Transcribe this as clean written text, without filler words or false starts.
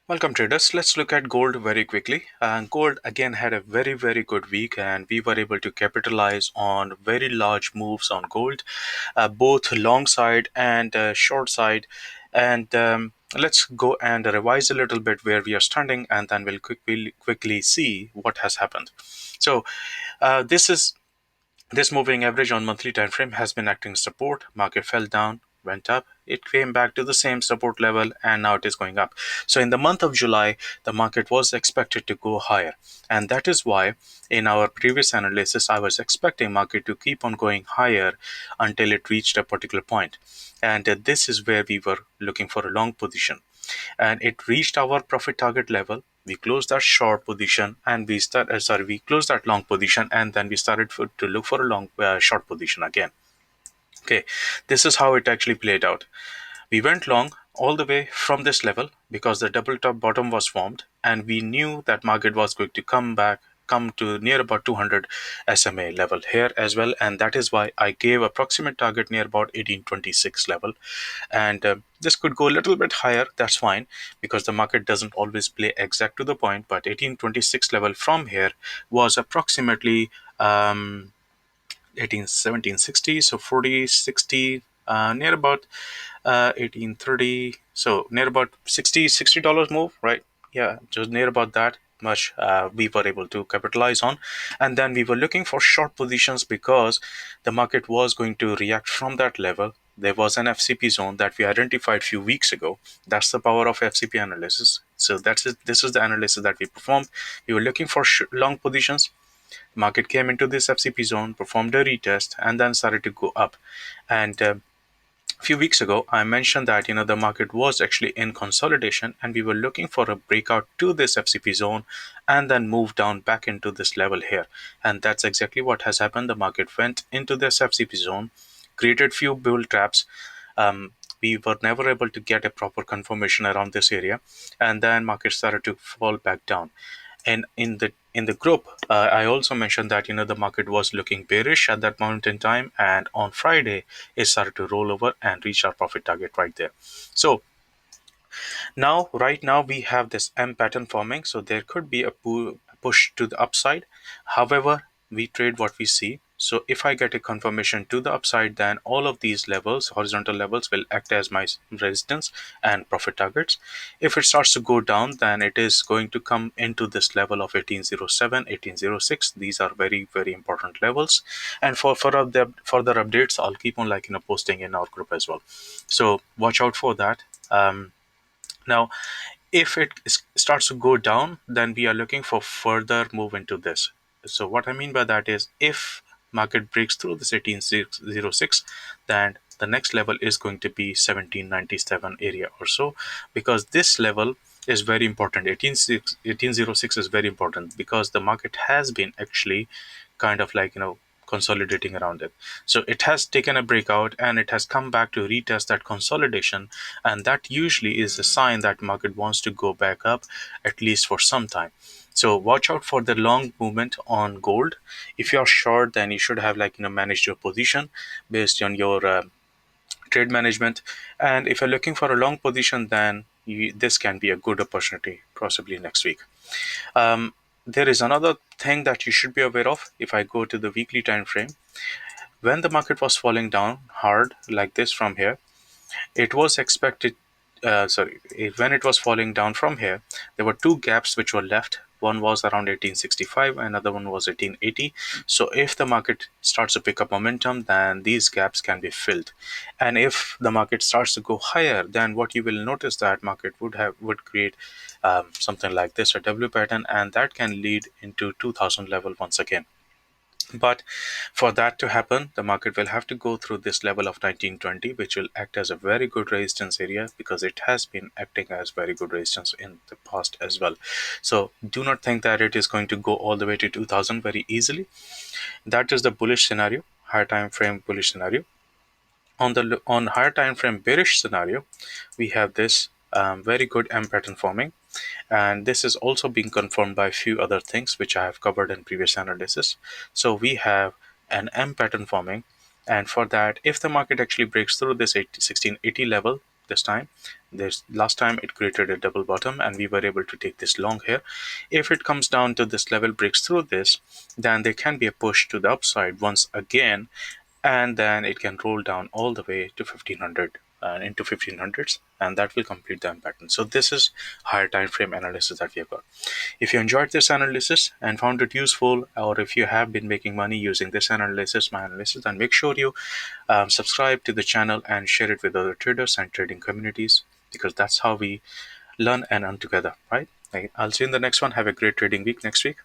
Welcome traders. Let's look at gold very quickly. Gold again had a very good week, and we were able to capitalize on very large moves on gold, both long side and short side. And let's go and revise a little bit where we are standing, and then we'll quickly see what has happened. So this moving average on monthly time frame has been acting support. Market fell down, went up, it came back to the same support level, and now it is going up. So in the month of July, the market was expected to go higher, and that is why in our previous analysis I was expecting market to keep on going higher until it reached a particular point. And this is where we were looking for a long position, and it reached our profit target level. We closed that short position, and we closed that long position, and then we started to look for a long short position again. Okay, this is how it actually played out. We went long all the way from this level because the double top bottom was formed, and we knew that market was going to come to near about 200 SMA level here as well, and that is why I gave approximate target near about 1826 level. And this could go a little bit higher, that's fine, because the market doesn't always play exact to the point, but 1826 level from here was approximately 18 1760, so 40 60, near about 1830, so near about 60 dollars move, right? Yeah, just near about that much we were able to capitalize on. And then we were looking for short positions because the market was going to react from that level. There was an FCP zone that we identified a few weeks ago. That's the power of FCP analysis. So that's it. This is the analysis that we performed. We were looking for long positions. Market came into this FCP zone, performed a retest, and then started to go up. And a few weeks ago, I mentioned that the market was actually in consolidation, and we were looking for a breakout to this FCP zone, and then move down back into this level here. And that's exactly what has happened. The market went into this FCP zone, created few bull traps. We were never able to get a proper confirmation around this area, and then market started to fall back down. And in the group, I also mentioned that the market was looking bearish at that moment in time, and on Friday it started to roll over and reach our profit target right there. So now, right now, we have this M pattern forming, so there could be a push to the upside. However, we trade what we see. So if I get a confirmation to the upside, then all of these levels, horizontal levels, will act as my resistance and profit targets. If it starts to go down, then it is going to come into this level of 1807, 1806. These are very important levels. And for the further updates, I'll keep on posting in our group as well. So watch out for that. Now, if it starts to go down, then we are looking for further move into this. So what I mean by that is, if market breaks through this 1806, then the next level is going to be 1797 area or so, because this level is very important. 1806 is very important because the market has been actually kind of consolidating around it. So it has taken a breakout, and it has come back to retest that consolidation, and that usually is a sign that market wants to go back up at least for some time. So watch out for the long movement on gold. If you're short, then you should have managed your position based on your trade management. And if you're looking for a long position, then this can be a good opportunity possibly next week. There is another thing that you should be aware of. If I go to the weekly time frame, when the market was falling down hard like this from here, it was expected, when it was falling down from here, there were two gaps which were left. One was around 1865, another one was 1880. So if the market starts to pick up momentum, then these gaps can be filled. And if the market starts to go higher, then what you will notice that market would create something like this, a W pattern, and that can lead into 2000 level once again. But for that to happen, the market will have to go through this level of 1920, which will act as a very good resistance area, because it has been acting as very good resistance in the past as well. So do not think that it is going to go all the way to 2000 very easily. That is the bullish scenario, higher time frame bullish scenario. On higher time frame bearish scenario, we have this very good M pattern forming, and this is also being confirmed by a few other things which I have covered in previous analysis. So we have an M pattern forming, and for that, if the market actually breaks through this 1680 level, this time. This last time it created a double bottom and we were able to take this long here. If it comes down to this level, breaks through this, then there can be a push to the upside once again, and then it can roll down all the way to 1500, into 1500s, and that will complete the M pattern. So this is higher time frame analysis that we have got. If you enjoyed this analysis and found it useful, or if you have been making money using this analysis, my analysis, then make sure you subscribe to the channel and share it with other traders and trading communities, because that's how we learn and earn together, right? I'll see you in the next one. Have a great trading week next week.